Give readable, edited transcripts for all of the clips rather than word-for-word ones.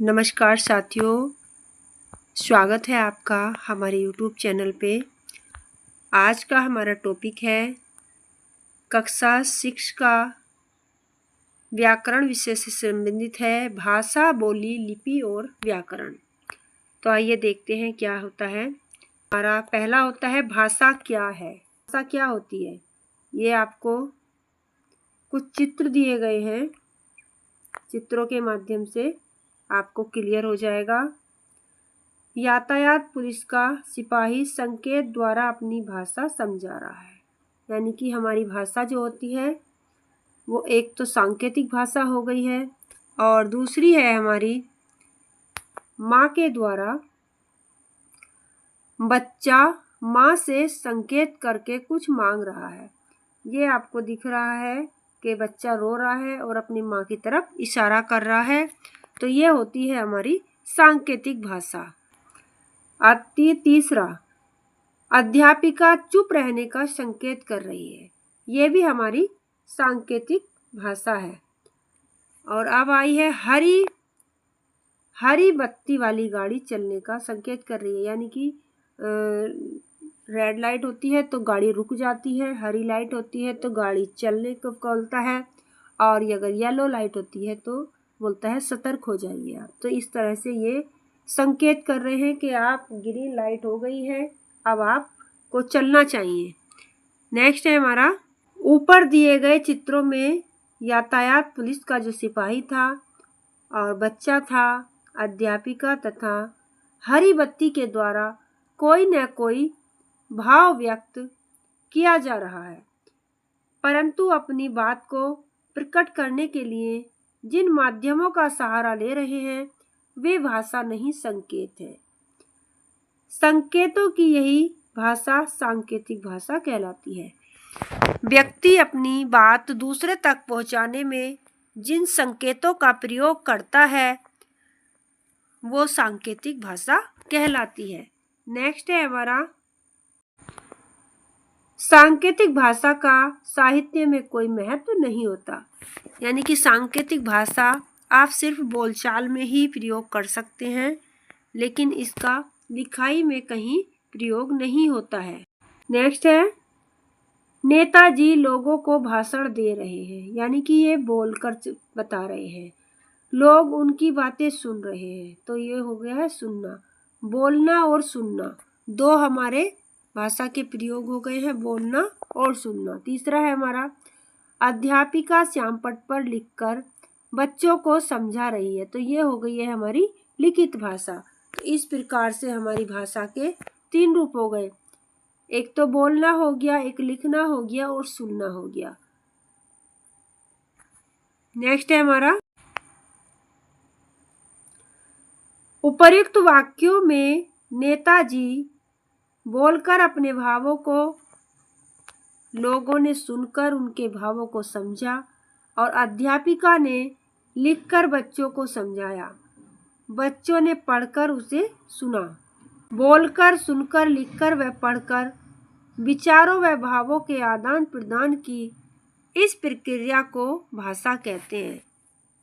नमस्कार साथियों, स्वागत है आपका हमारे YouTube चैनल पे। आज का हमारा टॉपिक है कक्षा 6 का व्याकरण विषय से संबंधित है भाषा, बोली, लिपि और व्याकरण। तो आइए देखते हैं क्या होता है। हमारा पहला होता है भाषा क्या है। भाषा क्या होती है, ये आपको कुछ चित्र दिए गए हैं, चित्रों के माध्यम से आपको क्लियर हो जाएगा। यातायात पुलिस का सिपाही संकेत द्वारा अपनी भाषा समझा रहा है, यानी कि हमारी भाषा जो होती है वो एक तो सांकेतिक भाषा हो गई है और दूसरी है हमारी माँ के द्वारा बच्चा माँ से संकेत करके कुछ मांग रहा है। ये आपको दिख रहा है कि बच्चा रो रहा है और अपनी माँ की तरफ इशारा कर रहा है। तो ये होती है हमारी सांकेतिक भाषा। तीसरा, अध्यापिका चुप रहने का संकेत कर रही है, ये भी हमारी सांकेतिक भाषा है। और अब आई है हरी बत्ती वाली गाड़ी चलने का संकेत कर रही है, यानी कि रेड लाइट होती है तो गाड़ी रुक जाती है, हरी लाइट होती है तो गाड़ी चलने को बोलता है, और अगर येलो लाइट होती है तो बोलता है सतर्क हो जाइए आप। तो इस तरह से ये संकेत कर रहे हैं कि आप ग्रीन लाइट हो गई है, अब आपको चलना चाहिए। नेक्स्ट है हमारा, ऊपर दिए गए चित्रों में यातायात पुलिस का जो सिपाही था और बच्चा था, अध्यापिका तथा हरी बत्ती के द्वारा कोई न कोई भाव व्यक्त किया जा रहा है, परंतु अपनी बात को प्रकट करने के लिए जिन माध्यमों का सहारा ले रहे हैं वे भाषा नहीं संकेत है। संकेतों की यही भाषा सांकेतिक भाषा कहलाती है। व्यक्ति अपनी बात दूसरे तक पहुंचाने में जिन संकेतों का प्रयोग करता है वो सांकेतिक भाषा कहलाती है। नेक्स्ट है हमारा, सांकेतिक भाषा का साहित्य में कोई महत्व नहीं होता, यानी कि सांकेतिक भाषा आप सिर्फ बोलचाल में ही प्रयोग कर सकते हैं, लेकिन इसका लिखाई में कहीं प्रयोग नहीं होता है। नेक्स्ट है, नेताजी लोगों को भाषण दे रहे हैं, यानी कि ये बोलकर बता रहे हैं, लोग उनकी बातें सुन रहे हैं। तो ये हो गया है सुनना। बोलना और सुनना दो हमारे भाषा के प्रयोग हो गए हैं, बोलना और सुनना। तीसरा है हमारा, अध्यापिका श्यामपट्ट पर लिखकर बच्चों को समझा रही है, तो ये हो गई है हमारी लिखित भाषा। तो इस प्रकार से हमारी भाषा के 3 रूप हो गए, एक तो बोलना हो गया, एक लिखना हो गया और सुनना हो गया। नेक्स्ट है हमारा, उपर्युक्त वाक्यों में नेताजी बोलकर अपने भावों को लोगों ने सुनकर उनके भावों को समझा और अध्यापिका ने लिखकर बच्चों को समझाया, बच्चों ने पढ़कर उसे सुना। बोलकर, सुनकर, लिखकर व पढ़कर विचारों व भावों के आदान प्रदान की इस प्रक्रिया को भाषा कहते हैं।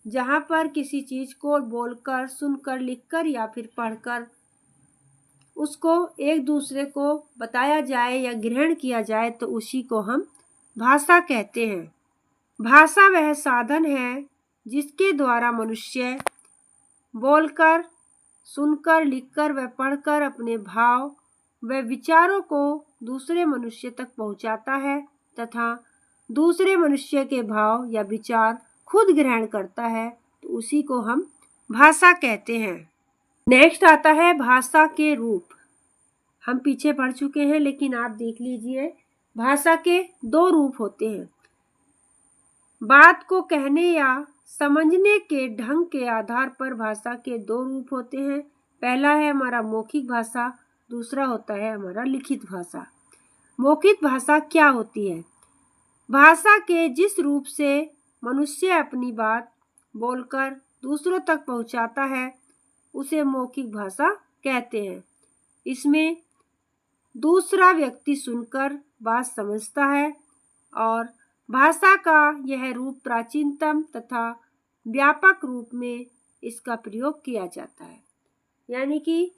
जहाँ पर किसी चीज को बोलकर, सुनकर, लिखकर या फिर पढ़कर उसको एक दूसरे को बताया जाए या ग्रहण किया जाए तो उसी को हम भाषा कहते हैं। भाषा वह साधन है जिसके द्वारा मनुष्य बोलकर, सुनकर, लिखकर व पढ़कर अपने भाव व विचारों को दूसरे मनुष्य तक पहुंचाता है तथा दूसरे मनुष्य के भाव या विचार खुद ग्रहण करता है, तो उसी को हम भाषा कहते हैं। नेक्स्ट आता है भाषा के रूप। हम पीछे पढ़ चुके हैं, लेकिन आप देख लीजिए, भाषा के 2 रूप होते हैं। बात को कहने या समझने के ढंग के आधार पर भाषा के 2 रूप होते हैं। पहला है हमारा मौखिक भाषा, दूसरा होता है हमारा लिखित भाषा। मौखिक भाषा क्या होती है? भाषा के जिस रूप से मनुष्य अपनी बात बोलकर दूसरों तक पहुंचाता है उसे मौखिक भाषा कहते हैं। इसमें दूसरा व्यक्ति सुनकर बात समझता है और भाषा का यह रूप प्राचीनतम तथा व्यापक रूप में इसका प्रयोग किया जाता है। यानी कि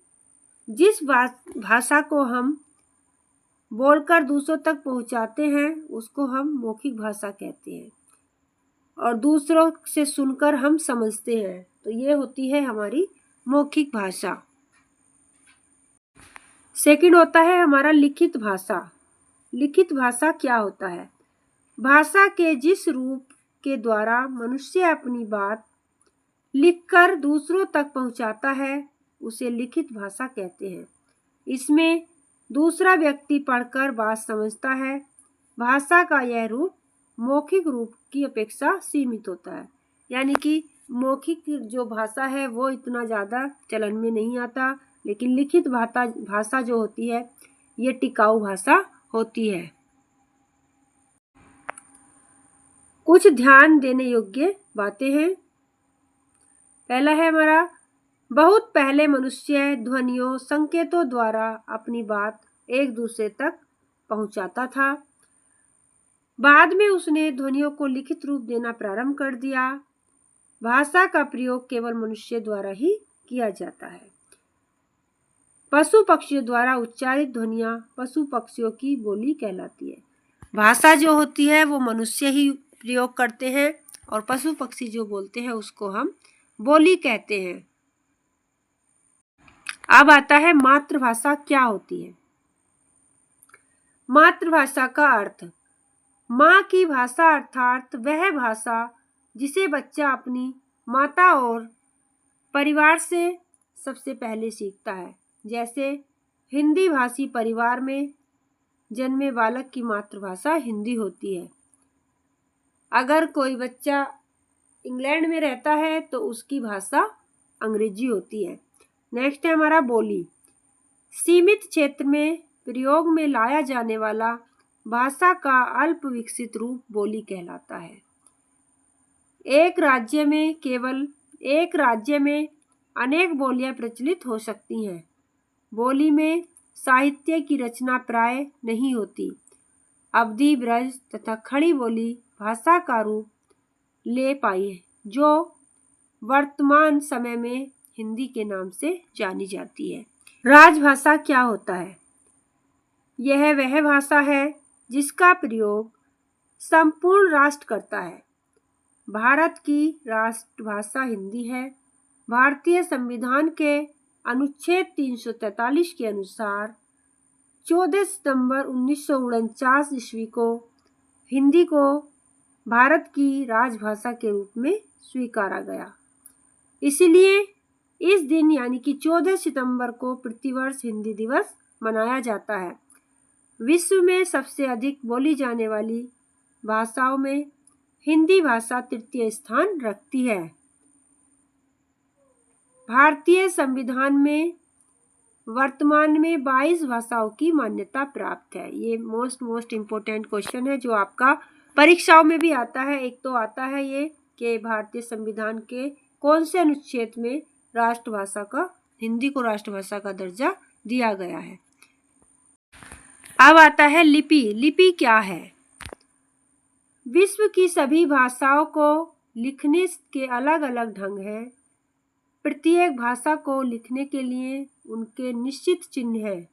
जिस भाषा को हम बोलकर दूसरों तक पहुंचाते हैं उसको हम मौखिक भाषा कहते हैं, और दूसरों से सुनकर हम समझते हैं, तो ये होती है हमारी मौखिक भाषा। सेकंड होता है हमारा लिखित भाषा। लिखित भाषा क्या होता है? भाषा के जिस रूप के द्वारा मनुष्य अपनी बात लिखकर दूसरों तक पहुंचाता है उसे लिखित भाषा कहते हैं। इसमें दूसरा व्यक्ति पढ़कर बात समझता है। भाषा का यह रूप मौखिक रूप की अपेक्षा सीमित होता है। यानी कि मौखिक जो भाषा है वो इतना ज़्यादा चलन में नहीं आता, लेकिन लिखित भाषा जो होती है ये टिकाऊ भाषा होती है। कुछ ध्यान देने योग्य बातें हैं। पहला है हमारा, बहुत पहले मनुष्य ध्वनियों संकेतों द्वारा अपनी बात एक दूसरे तक पहुंचाता था। बाद में उसने ध्वनियों को लिखित रूप देना प्रारंभ कर दिया। भाषा का प्रयोग केवल मनुष्य द्वारा ही किया जाता है। पशु पक्षियों द्वारा उच्चारित ध्वनियां पशु पक्षियों की बोली कहलाती है। भाषा जो होती है वो मनुष्य ही प्रयोग करते हैं, और पशु पक्षी जो बोलते हैं उसको हम बोली कहते हैं। अब आता है मातृभाषा क्या होती है। मातृभाषा का अर्थ, माँ की भाषा अर्थात वह भाषा जिसे बच्चा अपनी माता और परिवार से सबसे पहले सीखता है। जैसे हिंदी भाषी परिवार में जन्मे बालक की मातृभाषा हिंदी होती है। अगर कोई बच्चा इंग्लैंड में रहता है तो उसकी भाषा अंग्रेजी होती है। नेक्स्ट है हमारा बोली। सीमित क्षेत्र में प्रयोग में लाया जाने वाला भाषा का अल्प विकसित रूप बोली कहलाता है। एक राज्य में अनेक बोलियां प्रचलित हो सकती हैं। बोली में साहित्य की रचना प्राय नहीं होती। अवधी, ब्रज तथा खड़ी बोली भाषा का रूप ले पाई है, जो वर्तमान समय में हिंदी के नाम से जानी जाती है। राजभाषा क्या होता है? यह वह भाषा है जिसका प्रयोग संपूर्ण राष्ट्र करता है। भारत की राष्ट्रभाषा हिंदी है। भारतीय संविधान के अनुच्छेद 343 के अनुसार 14 सितंबर 1949 ईस्वी को हिंदी को भारत की राजभाषा के रूप में स्वीकारा गया। इसलिए इस दिन यानी कि 14 सितंबर को प्रतिवर्ष हिंदी दिवस मनाया जाता है। विश्व में सबसे अधिक बोली जाने वाली भाषाओं में हिंदी भाषा तृतीय स्थान रखती है। भारतीय संविधान में वर्तमान में 22 भाषाओं की मान्यता प्राप्त है। ये मोस्ट इम्पोर्टेंट क्वेश्चन है जो आपका परीक्षाओं में भी आता है। एक तो आता है ये कि भारतीय संविधान के कौन से अनुच्छेद में हिंदी को राष्ट्रभाषा का दर्जा दिया गया है। अब आता है लिपि। लिपि क्या है? विश्व की सभी भाषाओं को लिखने के अलग अलग ढंग हैं। प्रत्येक भाषा को लिखने के लिए उनके निश्चित चिन्ह हैं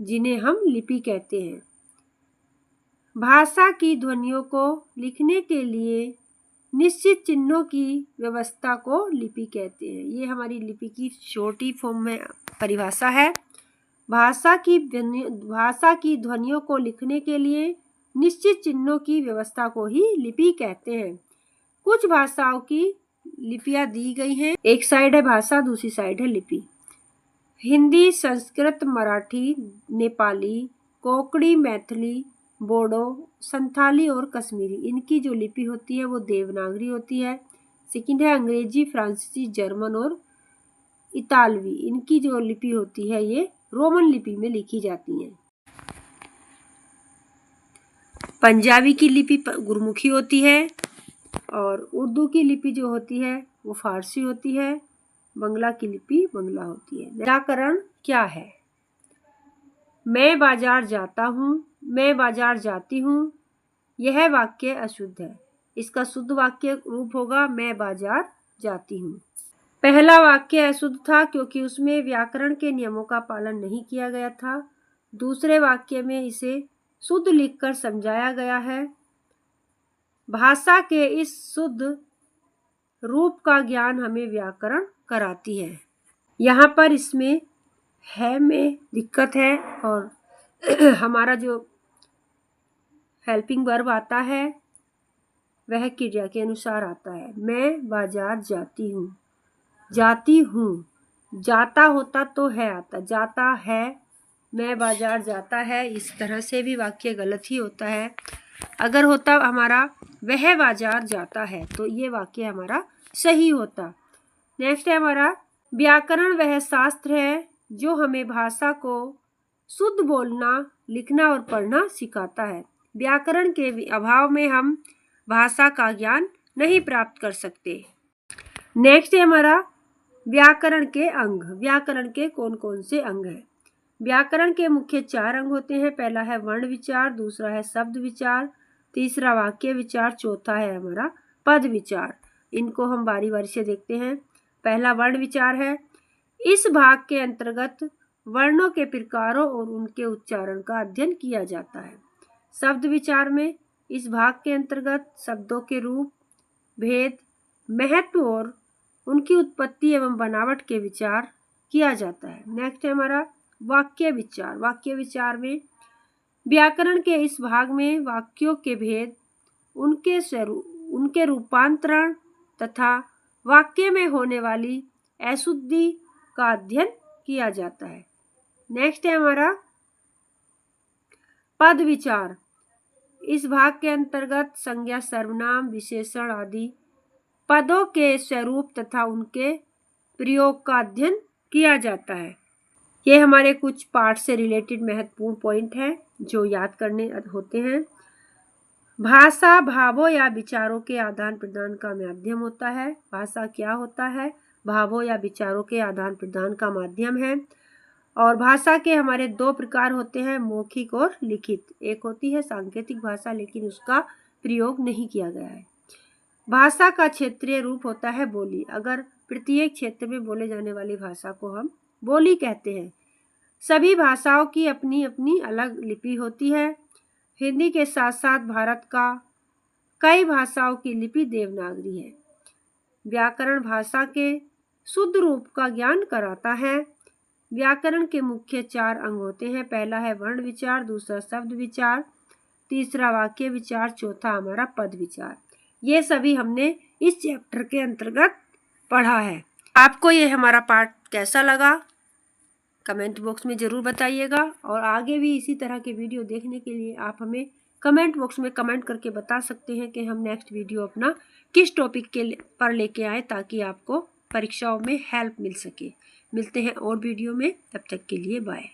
जिन्हें हम लिपि कहते हैं। भाषा की ध्वनियों को लिखने के लिए निश्चित चिन्हों की व्यवस्था को लिपि कहते हैं। ये हमारी लिपि की छोटी फॉर्म में परिभाषा है। भाषा की ध्वनियों को लिखने के लिए निश्चित चिन्हों की व्यवस्था को ही लिपि कहते हैं। कुछ भाषाओं की लिपियां दी गई हैं। एक साइड है भाषा, दूसरी साइड है लिपि। हिंदी, संस्कृत, मराठी, नेपाली, कोंकणी, मैथिली, बोडो, संथाली और कश्मीरी, इनकी जो लिपि होती है वो देवनागरी होती है। सेकंड है अंग्रेजी, फ्रांसीसी, जर्मन और इतालवी, इनकी जो लिपि होती है ये रोमन लिपि में लिखी जाती है। पंजाबी की लिपि गुरमुखी होती है, और उर्दू की लिपि जो होती है वो फारसी होती है। बंगला की लिपि बंगला होती है। व्याकरण क्या है? मैं बाजार जाता हूँ, मैं बाजार जाती हूँ, यह वाक्य अशुद्ध है। इसका शुद्ध वाक्य रूप होगा मैं बाजार जाती हूँ। पहला वाक्य अशुद्ध था क्योंकि उसमें व्याकरण के नियमों का पालन नहीं किया गया था। दूसरे वाक्य में इसे शुद्ध लिखकर समझाया गया है। भाषा के इस शुद्ध रूप का ज्ञान हमें व्याकरण कराती है। यहाँ पर इसमें है में दिक्कत है और हमारा जो हेल्पिंग वर्ब आता है वह क्रिया के अनुसार आता है। मैं बाजार जाती हूँ, जाती हूँ, जाता होता तो है आता, जाता है, मैं बाजार जाता है, इस तरह से भी वाक्य गलत ही होता है। अगर होता हमारा वह बाजार जाता है तो ये वाक्य हमारा सही होता। नेक्स्ट है हमारा व्याकरण वह शास्त्र है जो हमें भाषा को शुद्ध बोलना, लिखना और पढ़ना सिखाता है। व्याकरण के अभाव में हम भाषा का ज्ञान नहीं प्राप्त कर सकते। नेक्स्ट है हमारा व्याकरण के अंग। व्याकरण के कौन कौन से अंग हैं? व्याकरण के मुख्य 4 अंग होते हैं। पहला है वर्ण विचार, दूसरा है शब्द विचार, तीसरा वाक्य विचार, चौथा है हमारा पद विचार। इनको हम बारी बारी से देखते हैं। पहला वर्ण विचार है। इस भाग के अंतर्गत वर्णों के प्रकारों और उनके उच्चारण का अध्ययन किया जाता है। शब्द विचार में इस भाग के अंतर्गत शब्दों के रूप, भेद, महत्व और उनकी उत्पत्ति एवं बनावट के विचार किया जाता है। नेक्स्ट है हमारा वाक्य विचार। वाक्य विचार में व्याकरण के इस भाग में वाक्यों के भेद, उनके स्वरूप, उनके रूपांतरण तथा वाक्य में होने वाली अशुद्धि का अध्ययन किया जाता है। नेक्स्ट है हमारा पद विचार। इस भाग के अंतर्गत संज्ञा, सर्वनाम, विशेषण आदि पदों के स्वरूप तथा उनके प्रयोग का अध्ययन किया जाता है। ये हमारे कुछ पाठ से रिलेटेड महत्वपूर्ण पॉइंट हैं जो याद करने होते हैं। भाषा भावों या विचारों के आदान प्रदान का माध्यम होता है। भाषा क्या होता है? भावों या विचारों के आदान प्रदान का माध्यम है। और भाषा के हमारे 2 प्रकार होते हैं, मौखिक और लिखित। एक होती है सांकेतिक भाषा, लेकिन उसका प्रयोग नहीं किया गया है। भाषा का क्षेत्रीय रूप होता है बोली। अगर प्रत्येक क्षेत्र में बोले जाने वाली भाषा को हम बोली कहते हैं। सभी भाषाओं की अपनी अपनी अलग लिपि होती है। हिंदी के साथ साथ भारत का कई भाषाओं की लिपि देवनागरी है। व्याकरण भाषा के शुद्ध रूप का ज्ञान कराता है। व्याकरण के मुख्य 4 अंग होते हैं। पहला है वर्ण विचार, दूसरा शब्द विचार, तीसरा वाक्य विचार, चौथा हमारा पद विचार। ये सभी हमने इस चैप्टर के अंतर्गत पढ़ा है। आपको ये हमारा पाठ कैसा लगा कमेंट बॉक्स में ज़रूर बताइएगा। और आगे भी इसी तरह के वीडियो देखने के लिए आप हमें कमेंट बॉक्स में कमेंट करके बता सकते हैं कि हम नेक्स्ट वीडियो अपना किस टॉपिक के पर लेके आए, ताकि आपको परीक्षाओं में हेल्प मिल सके। मिलते हैं और वीडियो में, तब तक के लिए बाय।